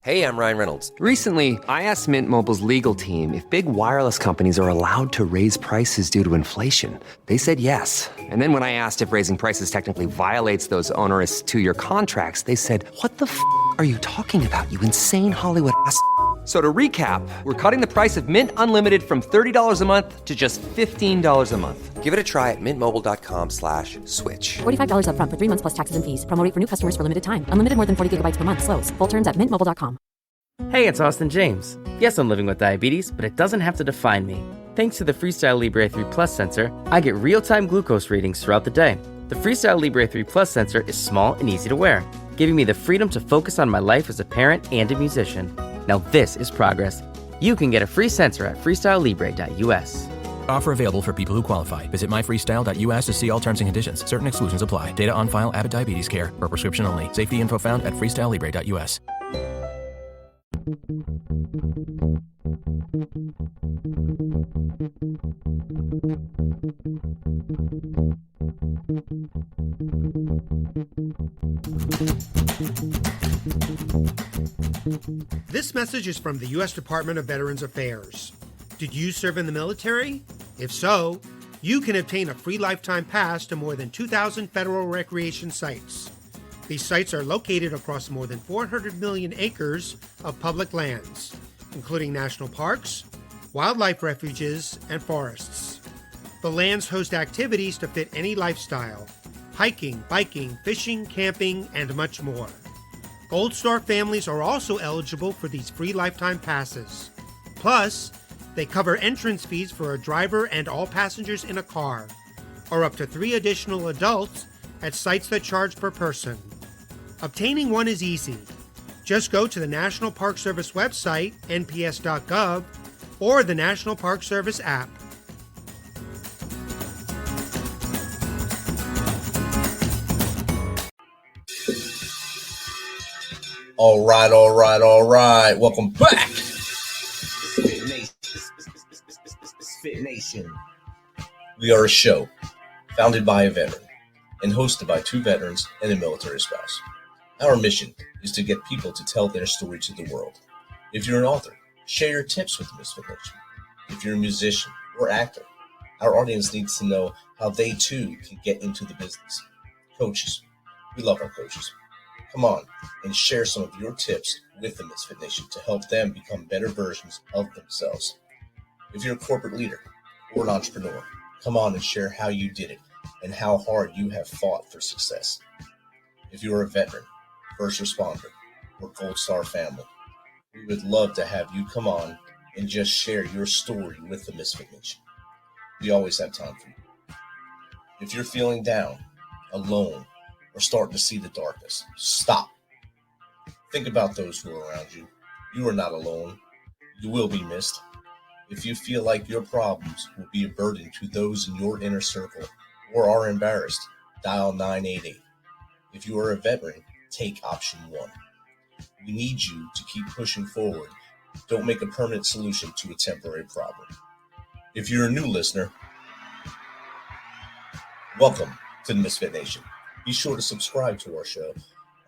Hey, I'm Ryan Reynolds. Recently, I asked Mint Mobile's legal team if big wireless companies are allowed to raise prices due to inflation. They said yes. And then when I asked if raising prices technically violates those onerous 2-year contracts, they said, "What the f*** are you talking about, you insane Hollywood ass?" So to recap, we're cutting the price of Mint Unlimited from $30 a month to just $15 a month. Give it a try at mintmobile.com/switch. $45 up front for 3 months plus taxes and fees. Promo rate for new customers for limited time. Unlimited more than 40 gigabytes per month. Slows full terms at mintmobile.com. Hey, it's Austin James. Yes, I'm living with diabetes, but it doesn't have to define me. Thanks to the Freestyle Libre 3 Plus sensor, I get real-time glucose readings throughout the day. The Freestyle Libre 3 Plus sensor is small and easy to wear, giving me the freedom to focus on my life as a parent and a musician. Now this is progress. You can get a free sensor at freestylelibre.us. Offer available for people who qualify. Visit myfreestyle.us to see all terms and conditions. Certain exclusions apply. Data on file. Abbott Diabetes Care or prescription only. Safety info found at freestylelibre.us. This message is from the U.S. Department of Veterans Affairs. Did you serve in the military? If so, you can obtain a free lifetime pass to more than 2,000 federal recreation sites. These sites are located across more than 400 million acres of public lands, including national parks, wildlife refuges, and forests. The lands host activities to fit any lifestyle: hiking, biking, fishing, camping, and much more. Gold Star families are also eligible for these free lifetime passes. Plus, they cover entrance fees for a driver and all passengers in a car, or up to 3 additional adults at sites that charge per person. Obtaining one is easy. Just go to the National Park Service website, nps.gov, or the National Park Service app. All right. Welcome back. MisFitNation. We are a show founded by a veteran and hosted by 2 veterans and a military spouse. Our mission is to get people to tell their story to the world. If you're an author, share your tips with Misfit Nation. If you're a musician or actor, our audience needs to know how they too can get into the business. Coaches, we love our coaches. Come on and share some of your tips with the Misfit Nation to help them become better versions of themselves. If you're a corporate leader or an entrepreneur, come on and share how you did it and how hard you have fought for success. If you're a veteran, first responder, or Gold Star family, we would love to have you come on and just share your story with the Misfit Nation. We always have time for you. If you're feeling down, alone, or starting to see the darkness, stop. Think about those who are around you. You are not alone. You will be missed. If you feel like your problems will be a burden to those in your inner circle or are embarrassed, dial 988. If you are a veteran, take option 1. We need you to keep pushing forward. Don't make a permanent solution to a temporary problem. If you're a new listener, welcome to the Misfit Nation. Be sure to subscribe to our show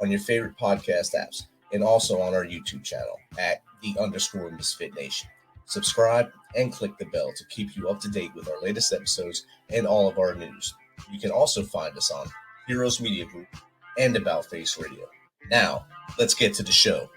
on your favorite podcast apps and also on our YouTube channel at @_Misfit Nation. Subscribe and click the bell to keep you up to date with our latest episodes and all of our news. You can also find us on Heroes Media Group and About Face Radio. Now, let's get to the show.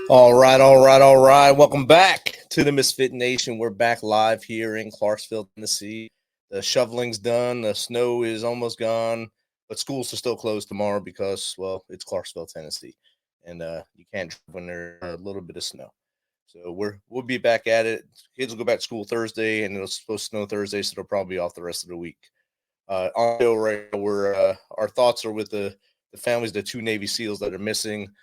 All right. Welcome back to the Misfit Nation. We're back live here in Clarksville, Tennessee. The shoveling's done. The snow is almost gone, but schools are still closed tomorrow because, well, it's Clarksville, Tennessee, and you can't drive when there's a little bit of snow. So we'll be back at it. Kids will go back to school Thursday, and it's supposed to snow Thursday, so they'll probably be off the rest of the week. On the show right now, our thoughts are with the families of the 2 Navy SEALs that are missing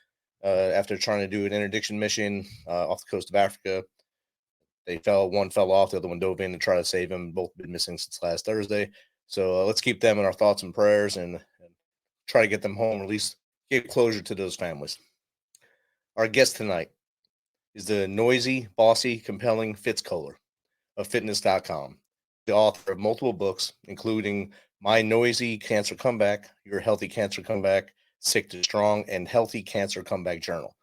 after trying to do an interdiction mission off the coast of Africa. One fell off, the other one dove in to try to save him. Both been missing since last Thursday. So let's keep them in our thoughts and prayers and try to get them home, or at least get closure to those families. Our guest tonight is the noisy, bossy, compelling Fitz Koehler of fitness.com. the author of multiple books, including My Noisy Cancer Comeback, Your Healthy Cancer Comeback, Sick to Strong, and Healthy Cancer Comeback Journal.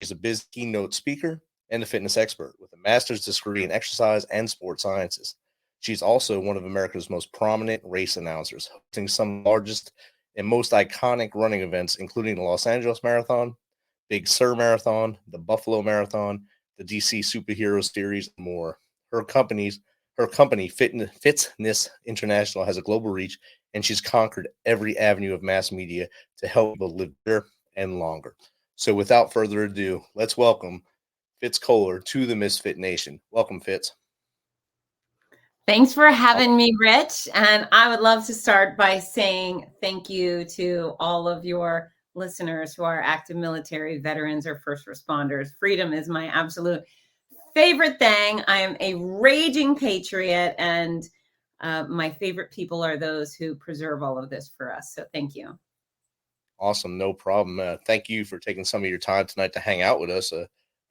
She's a busy keynote speaker and a fitness expert with a master's degree in exercise and sports sciences. She's also one of America's most prominent race announcers, hosting some of the largest and most iconic running events, including the Los Angeles Marathon, Big Sur Marathon, the Buffalo Marathon, the DC Superhero Series, and more. Her company, Fitzness International, has a global reach, and she's conquered every avenue of mass media to help people live better and longer. So without further ado, let's welcome Fitz Koehler to the Misfit Nation. Welcome, Fitz. Thanks for having me, Rich. And I would love to start by saying thank you to all of your listeners who are active military veterans or first responders. Freedom is my absolute favorite thing. I am a raging patriot, and my favorite people are those who preserve all of this for us. So thank you. Awesome. No problem. Thank you for taking some of your time tonight to hang out with us.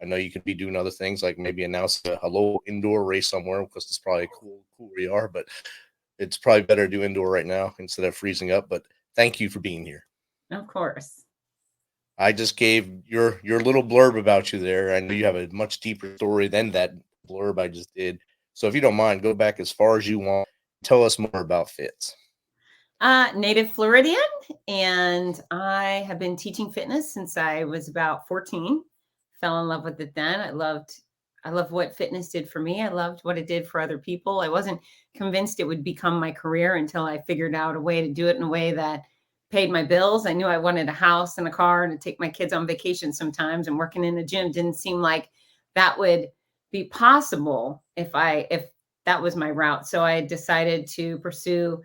I know you could be doing other things, like maybe announce a local indoor race somewhere, because it's probably cool where you are, but it's probably better to do indoor right now instead of freezing up. But thank you for being here. Of course. I just gave your little blurb about you there. I know you have a much deeper story than that blurb I just did. So if you don't mind, go back as far as you want. Tell us more about Fitz. Native Floridian, and I have been teaching fitness since I was about 14. Fell in love with it then. I loved what fitness did for me. I loved what it did for other people. I wasn't convinced it would become my career until I figured out a way to do it in a way that paid my bills. I knew I wanted a house and a car and to take my kids on vacation sometimes, and working in a gym didn't seem like that would be possible if that was my route. So I decided to pursue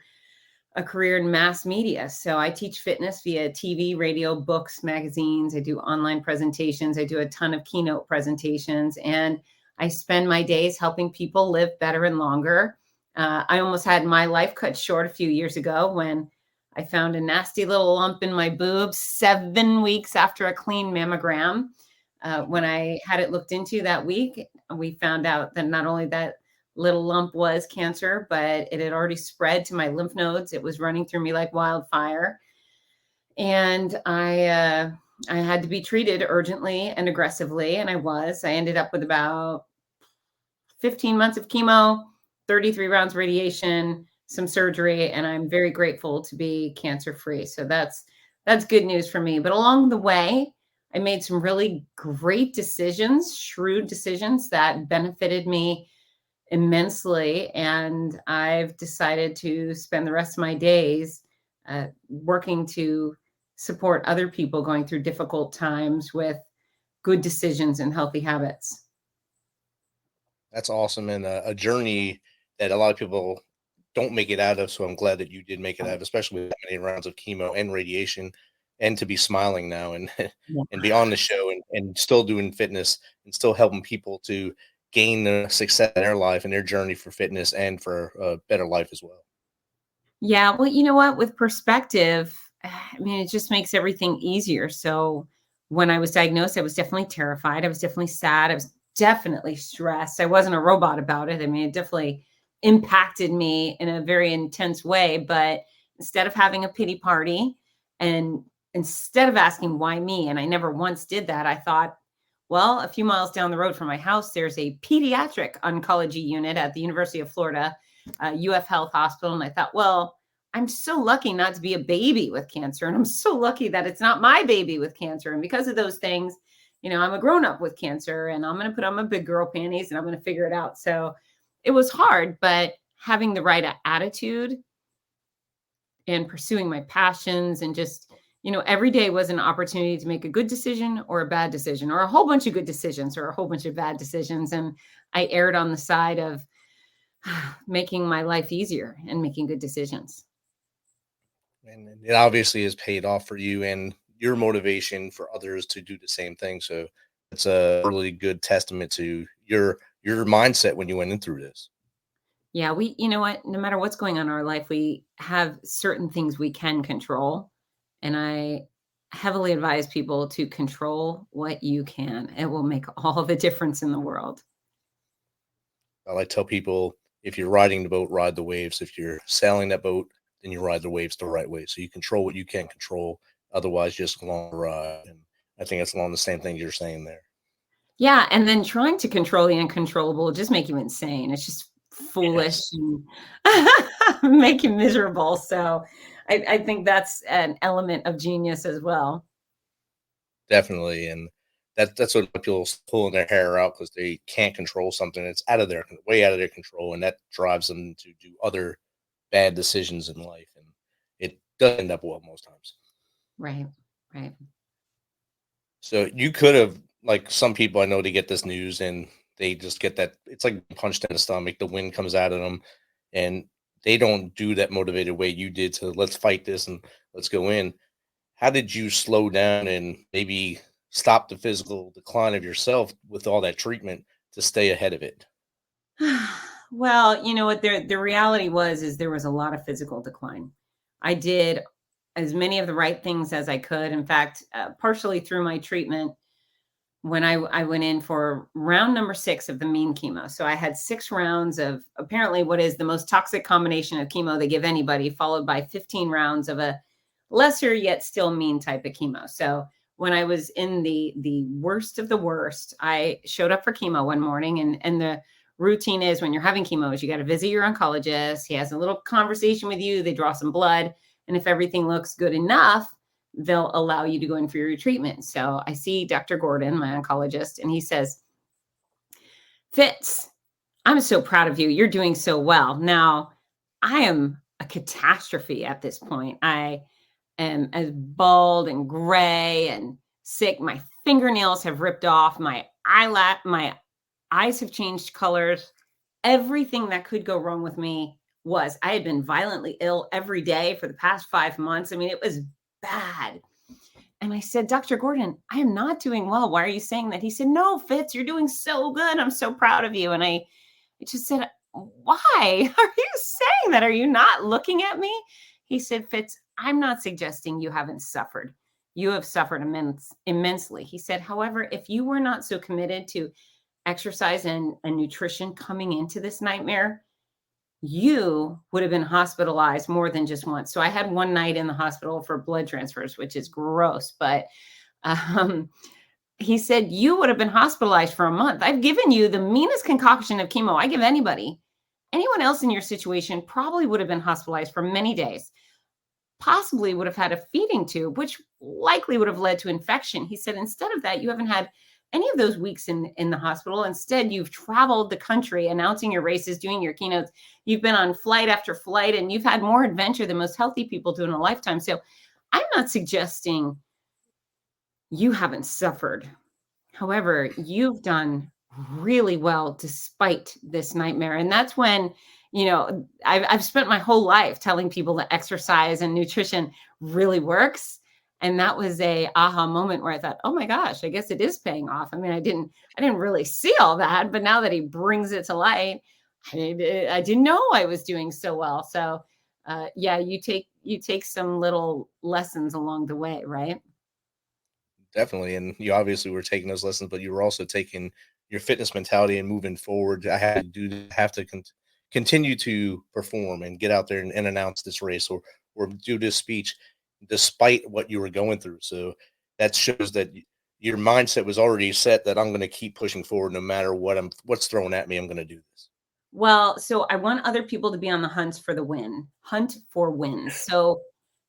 a career in mass media. So I teach fitness via TV, radio, books, magazines. I do online presentations. I do a ton of keynote presentations, and I spend my days helping people live better and longer. I almost had my life cut short a few years ago when I found a nasty little lump in my boobs 7 weeks after a clean mammogram. When I had it looked into that week, we found out that not only that little lump was cancer, but it had already spread to my lymph nodes. It was running through me like wildfire. And I had to be treated urgently and aggressively. And I ended up with about 15 months of chemo, 33 rounds of radiation, some surgery, and I'm very grateful to be cancer-free. So that's good news for me. But along the way, I made some really great decisions, shrewd decisions that benefited me immensely. And I've decided to spend the rest of my days working to support other people going through difficult times with good decisions and healthy habits. That's awesome. And a journey that a lot of people don't make it out of. So I'm glad that you did make it out, especially with that many rounds of chemo and radiation, and to be smiling now and and be on the show and still doing fitness and still helping people to gain the success in their life and their journey for fitness and for a better life as well. Yeah. Well, you know what? With perspective, I mean, it just makes everything easier. So when I was diagnosed, I was definitely terrified. I was definitely sad. I was definitely stressed. I wasn't a robot about it. I mean, it definitely impacted me in a very intense way. But instead of having a pity party and instead of asking why me, and I never once did that, I thought, well, a few miles down the road from my house, there's a pediatric oncology unit at the University of Florida, UF Health Hospital. And I thought, well, I'm so lucky not to be a baby with cancer. And I'm so lucky that it's not my baby with cancer. And because of those things, you know, I'm a grown-up with cancer, and I'm going to put on my big girl panties and I'm going to figure it out. So it was hard, but having the right attitude and pursuing my passions, and just, you know, every day was an opportunity to make a good decision or a bad decision, or a whole bunch of good decisions or a whole bunch of bad decisions. And I erred on the side of making my life easier and making good decisions. And it obviously has paid off for you and your motivation for others to do the same thing. So it's a really good testament to your mindset when you went in through this. Yeah, you know what, no matter what's going on in our life, we have certain things we can control. And I heavily advise people to control what you can. It will make all the difference in the world. I like to tell people, if you're riding the boat, ride the waves. If you're sailing that boat, then you ride the waves the right way. So you control what you can control. Otherwise, just along the ride. And I think it's along the same thing you're saying there. Yeah. And then trying to control the uncontrollable will just make you insane. It's just foolish and make you miserable. So I think that's an element of genius as well. Definitely. And that's what people's pulling their hair out because they can't control something. It's way out of their control. And that drives them to do other bad decisions in life. And it does end up well most times. Right. Right. So you could have, like some people I know, they get this news and they just get that. It's like punched in the stomach. The wind comes out of them and they don't do that motivated way you did to let's fight this and let's go in. How did you slow down and maybe stop the physical decline of yourself with all that treatment to stay ahead of it? Well, you know what the reality is there was a lot of physical decline. I did as many of the right things as I could. In fact, partially through my treatment, when I went in for round number 6 of the mean chemo. So I had 6 rounds of apparently what is the most toxic combination of chemo they give anybody, followed by 15 rounds of a lesser yet still mean type of chemo. So when I was in the worst of the worst, I showed up for chemo one morning, and the routine is when you're having chemo is you got to visit your oncologist. He has a little conversation with you. They draw some blood. And if everything looks good enough, they'll allow you to go in for your treatment. So I see Dr. Gordon, my oncologist, and he says, Fitz, I'm so proud of you. You're doing so well. Now, I am a catastrophe at this point. I am as bald and gray and sick. My fingernails have ripped off. My eyes have changed colors. Everything that could go wrong with me I had been violently ill every day for the past 5 months. I mean, it was bad. And I said, Dr. Gordon, I am not doing well. Why are you saying that? He said, no, Fitz, you're doing so good. I'm so proud of you. And I just said, why are you saying that? Are you not looking at me? He said, Fitz, I'm not suggesting you haven't suffered. You have suffered immensely. He said, however, if you were not so committed to exercise and nutrition coming into this nightmare, you would have been hospitalized more than just once. So I had one night in the hospital for blood transfers, which is gross. But he said, you would have been hospitalized for a month. I've given you the meanest concoction of chemo I give anybody. Anyone else in your situation probably would have been hospitalized for many days, possibly would have had a feeding tube, which likely would have led to infection. He said, instead of that, you haven't had any of those weeks in the hospital. Instead, you've traveled the country announcing your races, doing your keynotes. You've been on flight after flight, and you've had more adventure than most healthy people do in a lifetime. So I'm not suggesting you haven't suffered. However, you've done really well despite this nightmare. And that's when, I've spent my whole life telling people that exercise and nutrition really works. And that was a aha moment where I thought, oh my gosh, I guess it is paying off. I mean, I didn't really see all that, but now that he brings it to light, I didn't know I was doing so well. So yeah, you take some little lessons along the way, right? Definitely. And you obviously were taking those lessons, but you were also taking your fitness mentality and moving forward. I have to continue to perform and get out there and announce this race or do this speech despite what you were going through. So that shows that your mindset was already set that I'm going to keep pushing forward no matter what's thrown at me. I'm going to do this. Well, so I want other people to be on the hunt for wins. So,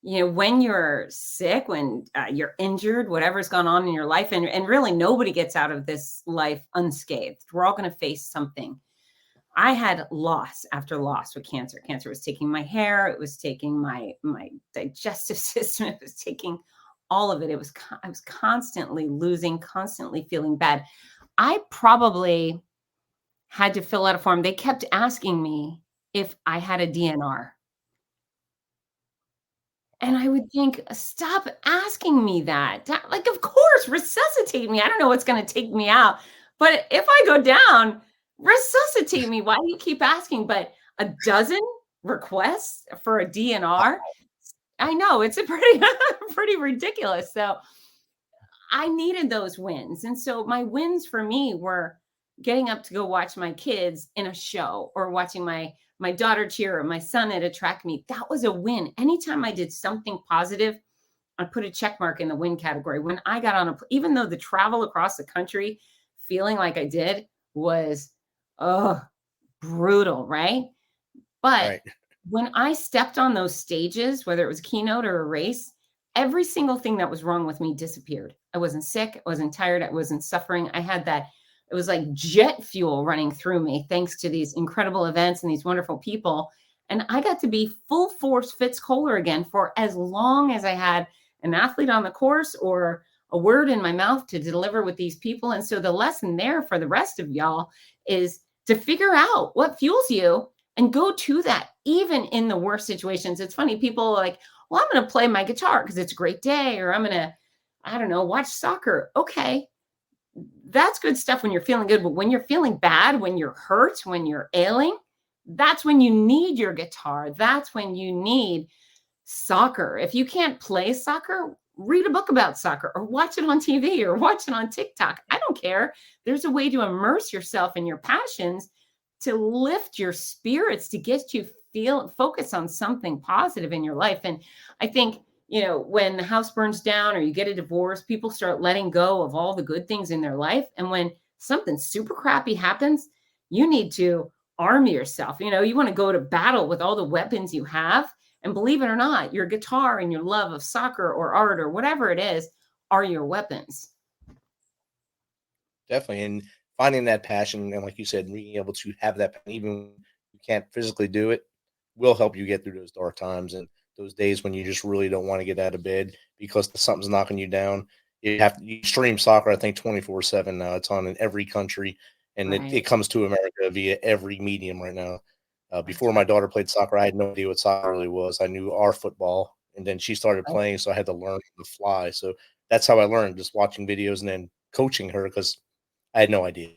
when you're sick, when you're injured, whatever's gone on in your life, and really nobody gets out of this life unscathed. We're all going to face something. I had loss after loss with cancer. Cancer was taking my hair. It was taking my digestive system. It was taking all of it. I was constantly losing, constantly feeling bad. I probably had to fill out a form. They kept asking me if I had a DNR. And I would think, stop asking me that. Like, of course, resuscitate me. I don't know what's going to take me out. But if I go down, resuscitate me. Why do you keep asking? But a dozen requests for a DNR? I know, it's a pretty ridiculous. So I needed those wins. And so my wins for me were getting up to go watch my kids in a show or watching my daughter cheer or my son at a track meet. That was a win. Anytime I did something positive, I put a check mark in the win category. When I got on even though the travel across the country, feeling like I did was, brutal, right? But when I stepped on those stages, whether it was a keynote or a race, every single thing that was wrong with me disappeared. I wasn't sick. I wasn't tired. I wasn't suffering. I had that. It was like jet fuel running through me, thanks to these incredible events and these wonderful people. And I got to be full force Fitz Koehler again for as long as I had an athlete on the course or a word in my mouth to deliver with these people. And so the lesson there for the rest of y'all is to figure out what fuels you and go to that, even in the worst situations. It's funny, people are like, well, I'm going to play my guitar because it's a great day, or I'm going to, I don't know, watch soccer. Okay, that's good stuff when you're feeling good. But when you're feeling bad, when you're hurt, when you're ailing, that's when you need your guitar. That's when you need soccer. If you can't play soccer, read a book about soccer or watch it on TV or watch it on TikTok. I don't care. There's a way to immerse yourself in your passions, to lift your spirits, to get you focus on something positive in your life. And I think, when the house burns down or you get a divorce, people start letting go of all the good things in their life. And when something super crappy happens, you need to arm yourself. You want to go to battle with all the weapons you have. And believe it or not, your guitar and your love of soccer or art or whatever it is are your weapons. Definitely. And finding that passion, and like you said, being able to have that, even when you can't physically do it, will help you get through those dark times and those days when you just really don't want to get out of bed because something's knocking you down. You stream soccer, I think, 24/7 now. It's on in every country, and it comes to America via every medium right now. Before my daughter played soccer, I had no idea what soccer really was. I knew our football, and then she started playing, so I had to learn on the fly. So that's how I learned, just watching videos and then coaching her because I had no idea.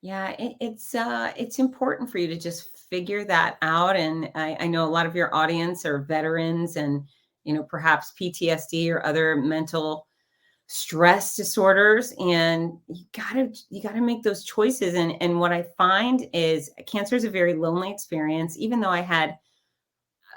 Yeah, it's important for you to just figure that out. And I know a lot of your audience are veterans and, perhaps PTSD or other mental stress disorders. And you gotta make those choices. And what I find is cancer is a very lonely experience, even though I had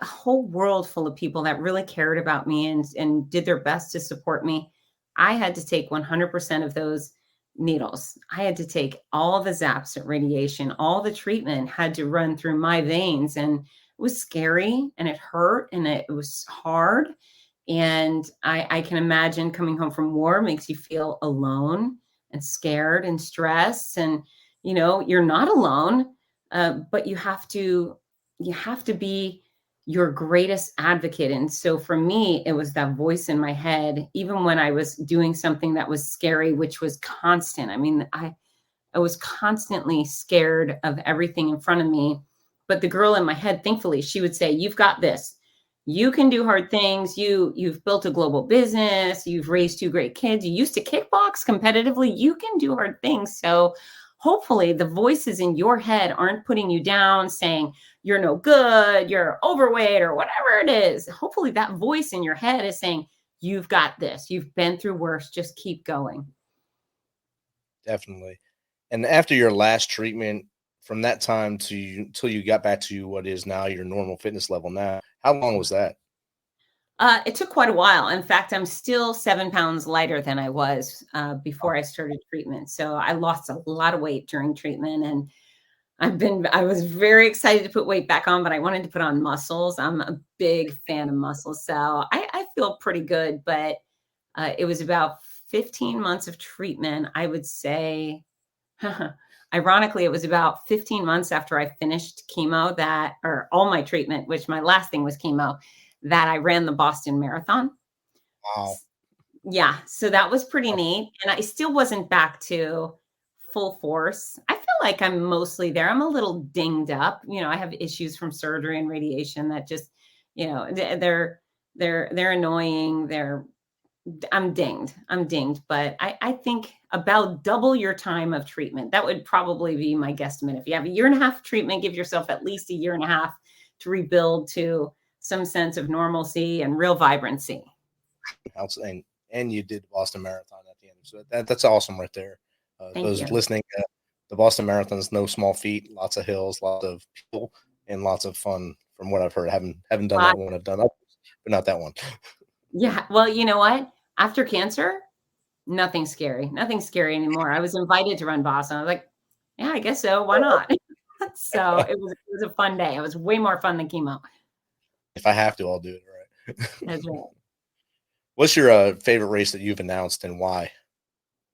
a whole world full of people that really cared about me and did their best to support me. I had to take 100% of those needles. I had to take all the zaps, radiation, all the treatment had to run through my veins. And it was scary and it hurt and it was hard. And I can imagine coming home from war makes you feel alone and scared and stressed. And, you're not alone, but you have to be your greatest advocate. And so for me, it was that voice in my head, even when I was doing something that was scary, which was constant. I mean, I was constantly scared of everything in front of me. But the girl in my head, thankfully, she would say, you've got this. You can do hard things. You've built a global business. You've raised 2 great kids. You used to kickbox competitively. You can do hard things. So hopefully the voices in your head aren't putting you down, saying you're no good, you're overweight, or whatever it is. Hopefully that voice in your head is saying, you've got this. You've been through worse. Just keep going. Definitely. And after your last treatment, from that time till you got back to what is now your normal fitness level now, how long was that? It took quite a while. In fact, I'm still 7 pounds lighter than I was before I started treatment. So I lost a lot of weight during treatment, and I was very excited to put weight back on, but I wanted to put on muscles. I'm a big fan of muscles. So I feel pretty good, but it was about 15 months of treatment. I would say, ironically, it was about 15 months after I finished chemo or all my treatment, which my last thing was chemo, that I ran the Boston Marathon. Wow. Yeah. So that was pretty neat. And I still wasn't back to full force. I feel like I'm mostly there. I'm a little dinged up. I have issues from surgery and radiation that just, they're annoying. I'm dinged, but I think about double your time of treatment. That would probably be my guesstimate. If you have a 1.5 year treatment, give yourself at least 1.5 years to rebuild to some sense of normalcy and real vibrancy. And you did the Boston Marathon at the end. So that's awesome right there. Thank Those you. listening, the Boston Marathon is no small feat. Lots of hills, lots of people, and lots of fun. From what I've heard, haven't done Well, that one. I've done others, but not that one. yeah. Well, you know what? After cancer, nothing scary. Nothing scary anymore. I was invited to run Boston. I was like, yeah, I guess so. Why not? So it was a fun day. It was way more fun than chemo. If I have to, I'll do it. Right. That's right. What's your favorite race that you've announced and why?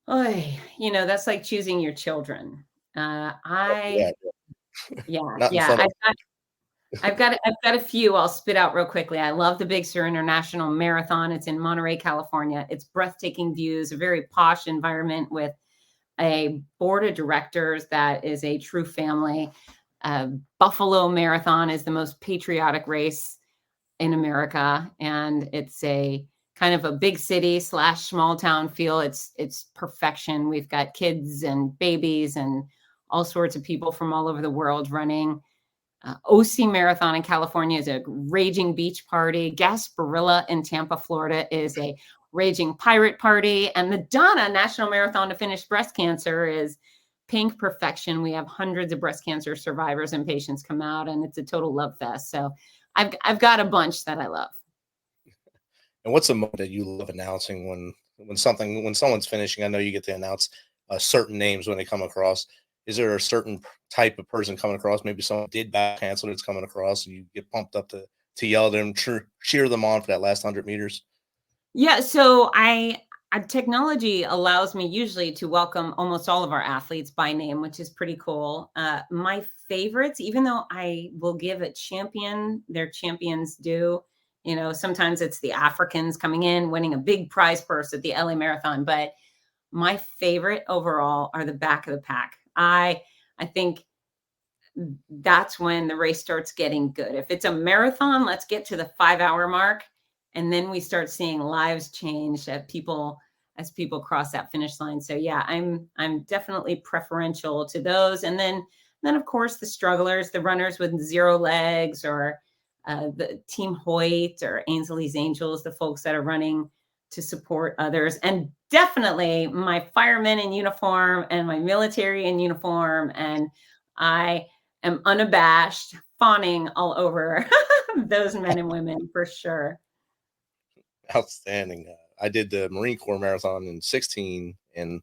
Oy, that's like choosing your children. Yeah, Yeah, not in yeah. front of. I've got a few I'll spit out real quickly. I love the Big Sur International Marathon. It's in Monterey, California. It's breathtaking views, a very posh environment with a board of directors that is a true family. Buffalo Marathon is the most patriotic race in America, and it's a kind of a big city / small town feel. It's perfection. We've got kids and babies and all sorts of people from all over the world running. OC Marathon in California is a raging beach party. Gasparilla in Tampa, Florida is a raging pirate party. And the Donna National Marathon to Finish Breast Cancer is pink perfection. We have hundreds of breast cancer survivors and patients come out, and it's a total love fest. So I've got a bunch that I love. And what's the moment that you love announcing when someone's finishing? I know you get to announce certain names when they come across. Is there a certain type of person coming across? Maybe someone did back cancel that's coming across, and you get pumped up to yell at them, cheer them on for that last 100 meters? Yeah, so technology allows me usually to welcome almost all of our athletes by name, which is pretty cool. My favorites, even though I will give a champion their champions due, sometimes it's the Africans coming in, winning a big prize purse at the LA Marathon, but my favorite overall are the back of the pack. I think that's when the race starts getting good. If it's a marathon, let's get to the 5-hour mark. And then we start seeing lives change as people cross that finish line. So yeah, I'm definitely preferential to those. And then of course the strugglers, the runners with 0 legs, or the Team Hoyt or Ainsley's Angels, the folks that are running to support others. And definitely my firemen in uniform and my military in uniform. And I am unabashed, fawning all over those men and women for sure. Outstanding. I did the Marine Corps Marathon in 16, and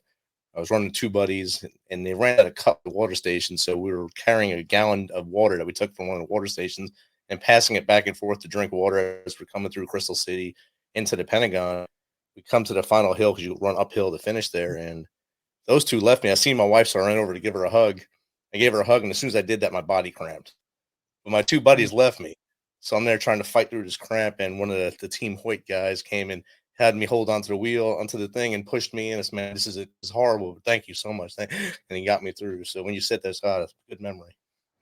I was running 2 buddies, and they ran out of cup at the water station. So we were carrying a gallon of water that we took from one of the water stations and passing it back and forth to drink water as we're coming through Crystal City into the Pentagon. We come to the final hill because you run uphill to finish there. And those 2 left me. I seen my wife, so I ran over to give her a hug. I gave her a hug, and as soon as I did that, my body cramped. But my 2 buddies left me. So I'm there trying to fight through this cramp, and one of the Team Hoyt guys came and had me hold onto the wheel, onto the thing, and pushed me in. It's, man, this is horrible. But thank you so much. And he got me through. So when you said that, it's a good memory.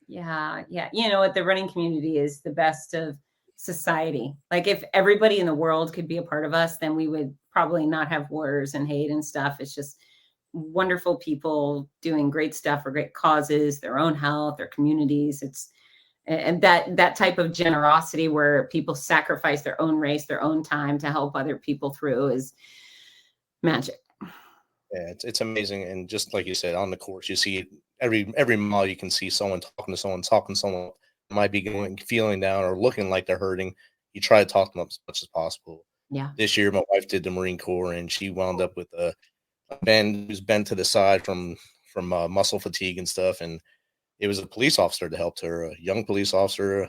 Yeah. You know what? The running community is the best of society. Like if everybody in the world could be a part of us, then we would probably not have wars and hate and stuff. It's just wonderful people doing great stuff for great causes, their own health, their communities. And that type of generosity where people sacrifice their own race, their own time to help other people through is magic. Yeah, it's amazing. And just like you said, on the course, you see every mile you can see someone talking to someone might be feeling down or looking like they're hurting. You try to talk them up as much as possible. Yeah. This year, my wife did the Marine Corps, and she wound up with a bend who's bent to the side from muscle fatigue and stuff. And it was a police officer that helped her, a young police officer,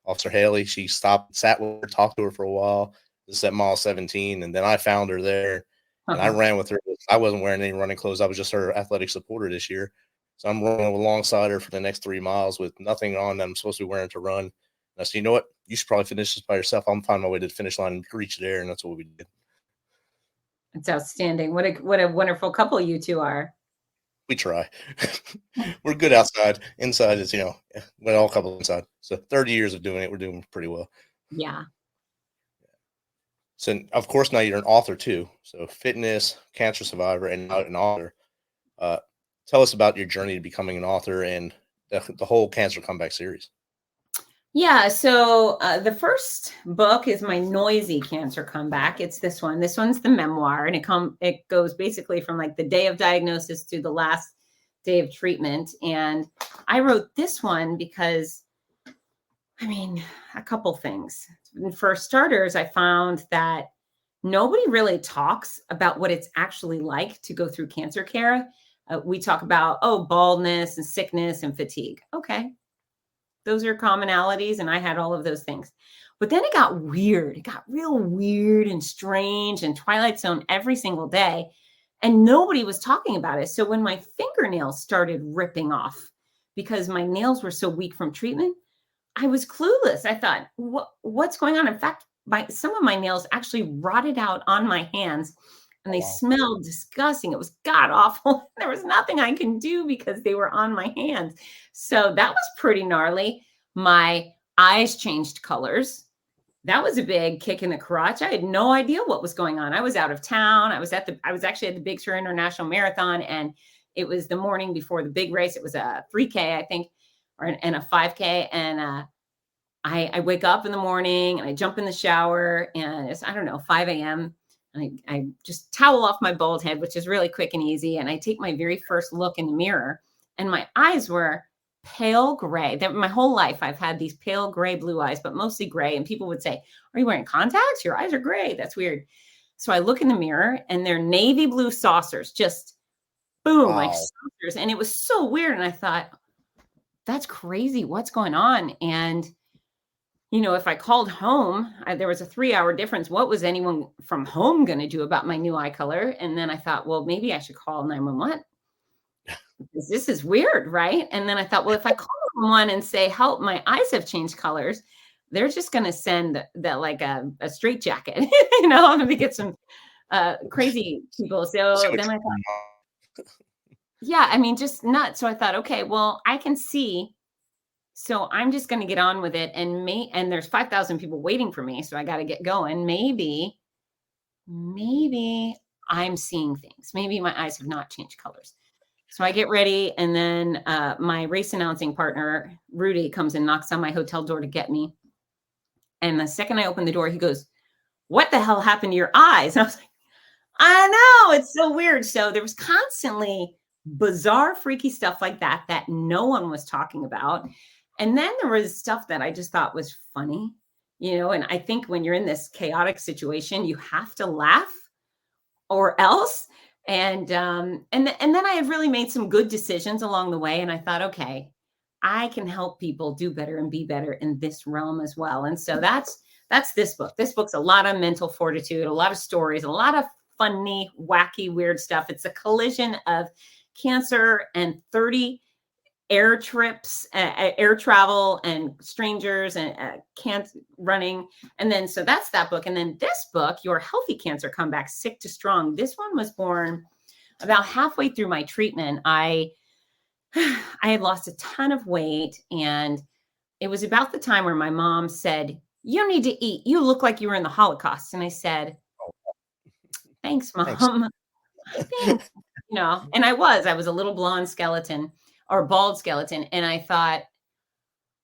Officer Haley. She stopped, sat with her, talked to her for a while. This is at mile 17. And then I found her there, and I ran with her. I wasn't wearing any running clothes. I was just her athletic supporter this year. So I'm running alongside her for the next 3 miles with nothing on that I'm supposed to be wearing to run. And I said, you know what? You should probably finish this by yourself. I'm find my way to the finish line and reach there. And that's what we did. It's outstanding. What a wonderful couple you 2 are. We try. We're good outside. Inside is, we're all couple inside. So 30 years of doing it, we're doing pretty well. Yeah. So, of course, now you're an author too. So fitness, cancer survivor, and now an author. Tell us about your journey to becoming an author and the whole Cancer Comeback series. Yeah. So the first book is my noisy cancer comeback. It's this one. This one's the memoir, and it goes basically from like the day of diagnosis to the last day of treatment. And I wrote this one because, I mean, a couple things. For starters, I found that nobody really talks about what it's actually like to go through cancer care. We talk about, oh, baldness and sickness and fatigue. Okay. Those are commonalities. And I had all of those things. But then it got weird. It got real weird and strange and Twilight Zone every single day. And nobody was talking about it. So when my fingernails started ripping off because my nails were so weak from treatment, I was clueless. I thought, what's going on? In fact, some of my nails actually rotted out on my hands and they smelled disgusting. It was god awful. There was nothing I can do because they were on my hands. So that was pretty gnarly. My eyes changed colors. That was a big kick in the crotch. I had no idea what was going on. I was out of town. I was actually at the Big Sur International Marathon, and it was the morning before the big race. It was a 3K, I think, and a 5K. And I wake up in the morning and I jump in the shower and it's, I don't know, 5 a.m. And I just towel off my bald head, which is really quick and easy. And I take my very first look in the mirror and my eyes were pale gray. My whole life, I've had these pale gray blue eyes, but mostly gray. And people would say, are you wearing contacts? Your eyes are gray. That's weird. So I look in the mirror and they're navy blue saucers, just boom, like saucers. And it was so weird. And I thought, that's crazy. What's going on? And you know, if I called home, there was a 3-hour difference. What was anyone from home going to do about my new eye color? And then I thought, well, maybe I should call 911 because this is weird, right? And then I thought, well, if I call 911 and say, help, my eyes have changed colors, they're just going to send that like a straitjacket, you know, I'm going to get some crazy people. So then I thought, yeah, I mean, just nuts. So I thought, okay, well, I can see. So I'm just going to get on with it. And there's 5,000 people waiting for me. So I got to get going. Maybe I'm seeing things. Maybe my eyes have not changed colors. So I get ready. And then my race announcing partner, Rudy, comes and knocks on my hotel door to get me. And the second I open the door, he goes, what the hell happened to your eyes? And I was like, I know, it's so weird. So there was constantly bizarre, freaky stuff like that no one was talking about. And then there was stuff that I just thought was funny, you know, and I think when you're in this chaotic situation, you have to laugh or else. And then I had really made some good decisions along the way. And I thought, okay, I can help people do better and be better in this realm as well. And so that's this book. This book's a lot of mental fortitude, a lot of stories, a lot of funny, wacky, weird stuff. It's a collision of cancer and 30 air trips, air travel, and strangers and running. And then, so that's that book. And then this book, Your Healthy Cancer Comeback, Sick to Strong. This one was born about halfway through my treatment. I had lost a ton of weight, and it was about the time where my mom said, you need to eat. You look like you were in the Holocaust. And I said, thanks, Mom. Thanks. You know, and I was a little blonde skeleton or bald skeleton. And I thought,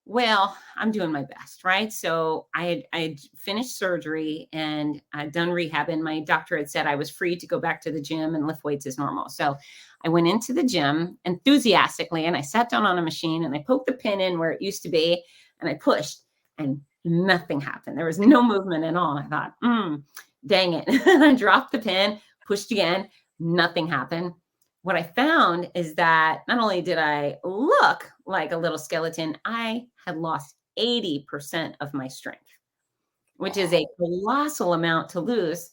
well, I'm doing my best, right? So I had finished surgery and I'd done rehab, and my doctor had said I was free to go back to the gym and lift weights as normal. So I went into the gym enthusiastically and I sat down on a machine and I poked the pin in where it used to be and I pushed and nothing happened. There was no movement at all. I thought, dang it. I dropped the pin, pushed again, nothing happened. What I found is that not only did I look like a little skeleton, I had lost 80% of my strength, which is a colossal amount to lose.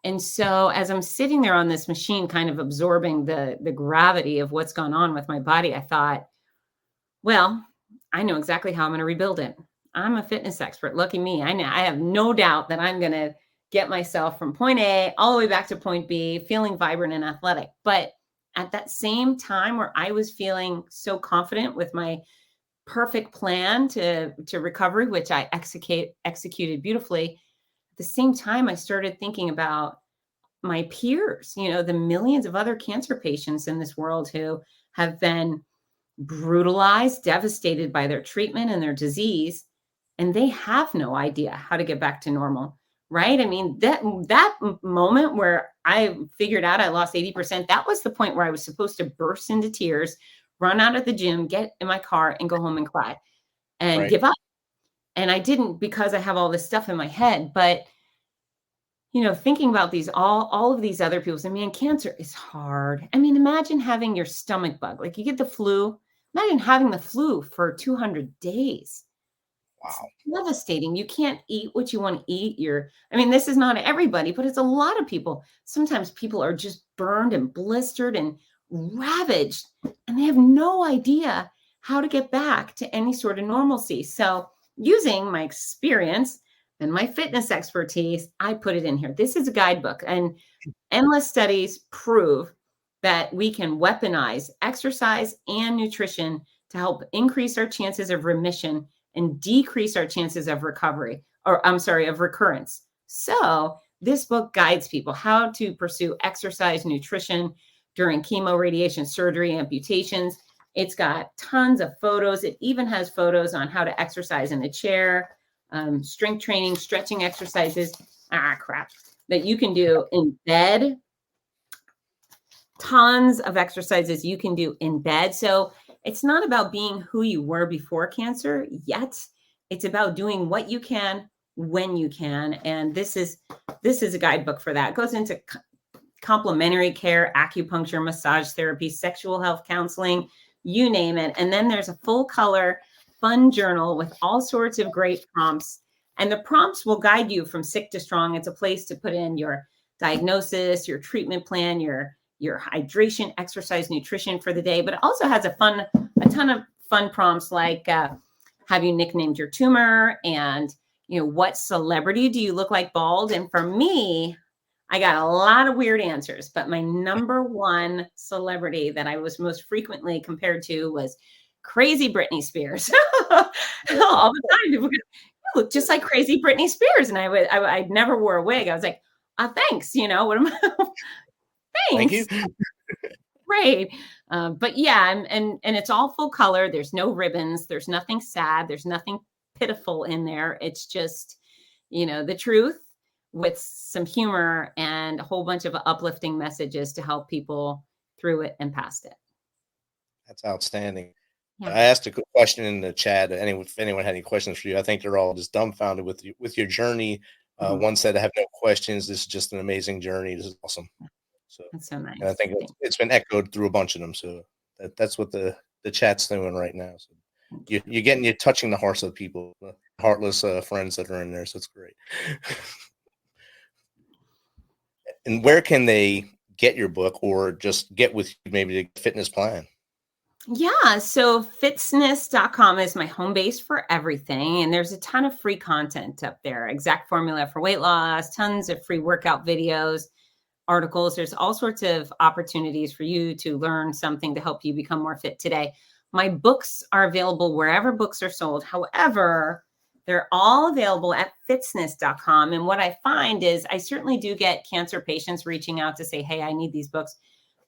And so as I'm sitting there on this machine, kind of absorbing the gravity of what's gone on with my body, I thought, well, I know exactly how I'm going to rebuild it. I'm a fitness expert. Lucky me. I have no doubt that I'm going to get myself from point A all the way back to point B, feeling vibrant and athletic. But at that same time where I was feeling so confident with my perfect plan to recovery, which I executed beautifully, at the same time, I started thinking about my peers, you know, the millions of other cancer patients in this world who have been brutalized, devastated by their treatment and their disease. and they have no idea how to get back to normal, right? I mean, that moment where I figured out I lost 80%, that was the point where I was supposed to burst into tears, run out of the gym, get in my car and go home and cry and give up. And I didn't, because I have all this stuff in my head. But, thinking about all of these other people, man, cancer is hard. I mean, imagine having your stomach bug, like you get the flu. Imagine having the flu for 200 days. Wow. It's devastating. You can't eat what you want to eat. This is not everybody, but it's a lot of people. Sometimes people are just burned and blistered and ravaged, and they have no idea how to get back to any sort of normalcy. So using my experience and my fitness expertise, I put it in here. This is a guidebook, and endless studies prove that we can weaponize exercise and nutrition to help increase our chances of remission and decrease our chances of of recurrence. So this book guides people how to pursue exercise, nutrition during chemo, radiation, surgery, amputations. It's got tons of photos. It even has photos on how to exercise in a chair, strength training, stretching exercises, that you can do in bed. Tons of exercises you can do in bed. So it's not about being who you were before cancer yet. It's about doing what you can when you can. And this is a guidebook for that. It goes into complementary care, acupuncture, massage therapy, sexual health counseling, you name it. And then there's a full color, fun journal with all sorts of great prompts. And the prompts will guide you from sick to strong. It's a place to put in your diagnosis, your treatment plan, your hydration, exercise, nutrition for the day. But it also has a ton of fun prompts like, have you nicknamed your tumor? And, what celebrity do you look like bald? And for me, I got a lot of weird answers, but my number one celebrity that I was most frequently compared to was crazy Britney Spears. All the time, people go, you look just like crazy Britney Spears. And I never wore a wig. I was like, thanks. What am I? Thanks. Thank you. Right. But yeah, and it's all full color. There's no ribbons. There's nothing sad. There's nothing pitiful in there. It's just, the truth with some humor and a whole bunch of uplifting messages to help people through it and past it. That's outstanding. Yeah. I asked a good question in the chat. If anyone had any questions for you, I think they're all just dumbfounded with your journey. One said, I have no questions. This is just an amazing journey. This is awesome. So that's so nice. And I think it's been echoed through a bunch of them. So that's what the chat's doing right now. So you're touching the hearts of people, the heartless friends that are in there. So it's great. And where can they get your book or just get with you, maybe the fitness plan? Yeah. So Fitzness.com is my home base for everything. And there's a ton of free content up there. Exact formula for weight loss, tons of free workout videos, articles. There's all sorts of opportunities for you to learn something to help you become more fit today. My books are available wherever books are sold. However, they're all available at Fitzness.com. And what I find is I certainly do get cancer patients reaching out to say, hey, I need these books,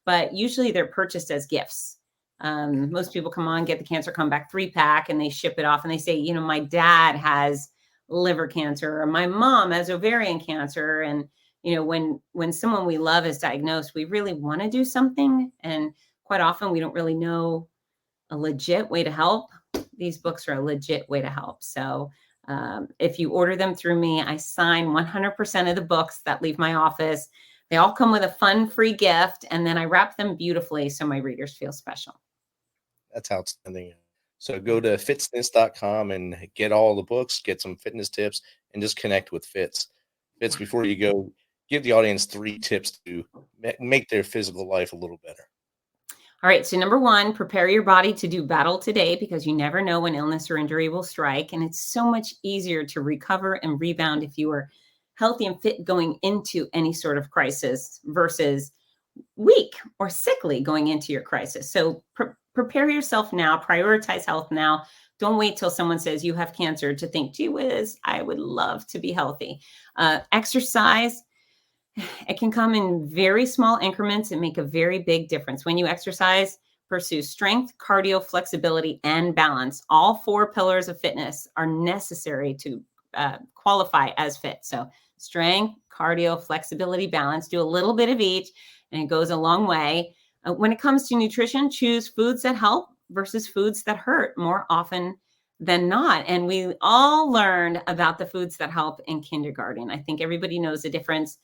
but usually they're purchased as gifts. Most people come on, get the Cancer Comeback 3-pack, and they ship it off and they say, my dad has liver cancer or my mom has ovarian cancer. And, when someone we love is diagnosed, we really want to do something. And quite often we don't really know a legit way to help. These books are a legit way to help. So if you order them through me, I sign 100% of the books that leave my office. They all come with a fun free gift, and then I wrap them beautifully so my readers feel special. That's outstanding. So go to Fitzness.com and get all the books, get some fitness tips, and just connect with Fitz. Fitz, before you go, give the audience 3 tips to make their physical life a little better. All right. So number 1, prepare your body to do battle today, because you never know when illness or injury will strike. And it's so much easier to recover and rebound if you are healthy and fit going into any sort of crisis versus weak or sickly going into your crisis. So prepare yourself now, prioritize health now. Don't wait till someone says you have cancer to think, gee whiz, I would love to be healthy. Exercise. It can come in very small increments and make a very big difference. When you exercise, pursue strength, cardio, flexibility, and balance. All 4 pillars of fitness are necessary to qualify as fit. So strength, cardio, flexibility, balance, do a little bit of each, and it goes a long way. When it comes to nutrition, choose foods that help versus foods that hurt more often than not. And we all learned about the foods that help in kindergarten. I think everybody knows the difference.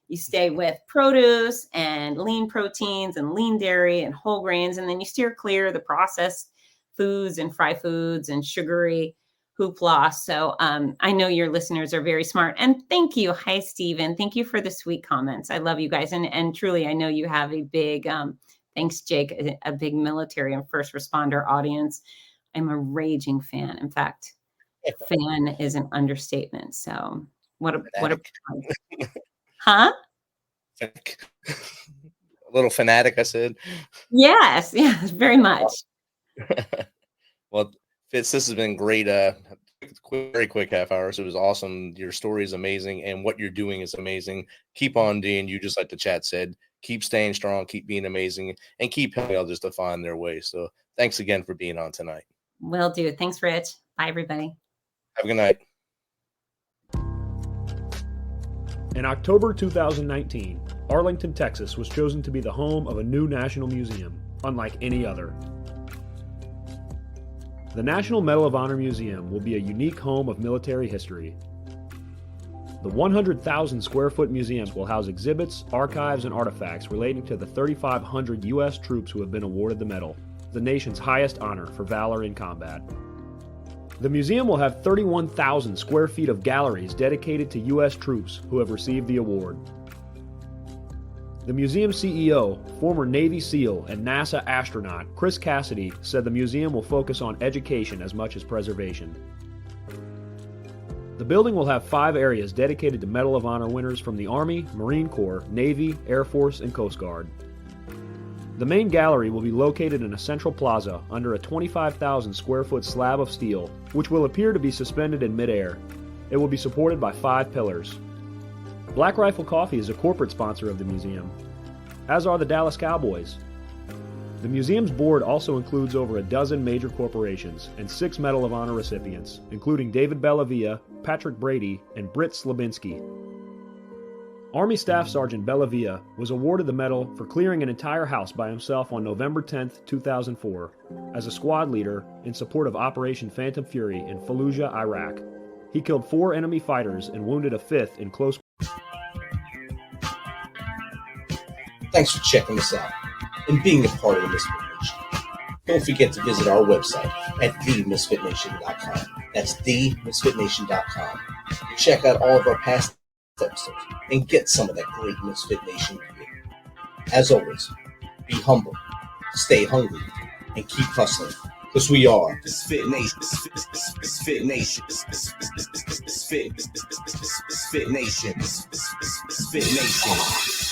You stay with produce and lean proteins and lean dairy and whole grains, and then you steer clear of the processed foods and fried foods and sugary hoopla. So I know your listeners are very smart. And thank you. Hi, Stephen. Thank you for the sweet comments. I love you guys. And truly, I know you have a big, thanks, Jake, a big military and first responder audience. I'm a raging fan. In fact, fan is an understatement. So what a huh? A little fanatic, I said. Yes, very much. Well, Fitz, this has been great. Very quick half hours. It was awesome. Your story is amazing, and what you're doing is amazing. Keep on doing you, just like the chat said. Keep staying strong, keep being amazing, and keep helping others to find their way. So thanks again for being on tonight. Will do. Thanks, Rich. Bye, everybody. Have a good night. In October 2019, Arlington, Texas was chosen to be the home of a new national museum, unlike any other. The National Medal of Honor Museum will be a unique home of military history. The 100,000 square foot museum will house exhibits, archives, and artifacts relating to the 3,500 U.S. troops who have been awarded the medal, the nation's highest honor for valor in combat. The museum will have 31,000 square feet of galleries dedicated to U.S. troops who have received the award. The museum CEO, former Navy SEAL and NASA astronaut Chris Cassidy, said the museum will focus on education as much as preservation. The building will have 5 areas dedicated to Medal of Honor winners from the Army, Marine Corps, Navy, Air Force, and Coast Guard. The main gallery will be located in a central plaza under a 25,000 square foot slab of steel, which will appear to be suspended in midair. It will be supported by 5 pillars. Black Rifle Coffee is a corporate sponsor of the museum, as are the Dallas Cowboys. The museum's board also includes over a dozen major corporations and 6 Medal of Honor recipients, including David Bellavia, Patrick Brady, and Britt Slabinski. Army Staff Sergeant Bellavia was awarded the medal for clearing an entire house by himself on November 10, 2004, as a squad leader in support of Operation Phantom Fury in Fallujah, Iraq. He killed 4 enemy fighters and wounded a 5th in close. Thanks for checking us out and being a part of the Misfit Nation. Don't forget to visit our website at themisfitnation.com. That's themisfitnation.com. Check out all of our past episodes and get some of that great Misfit Nation gear. As always, be humble, stay hungry, and keep hustling, because we are Misfit Nation. Misfit Nation. Misfit Nation. Misfit Nation.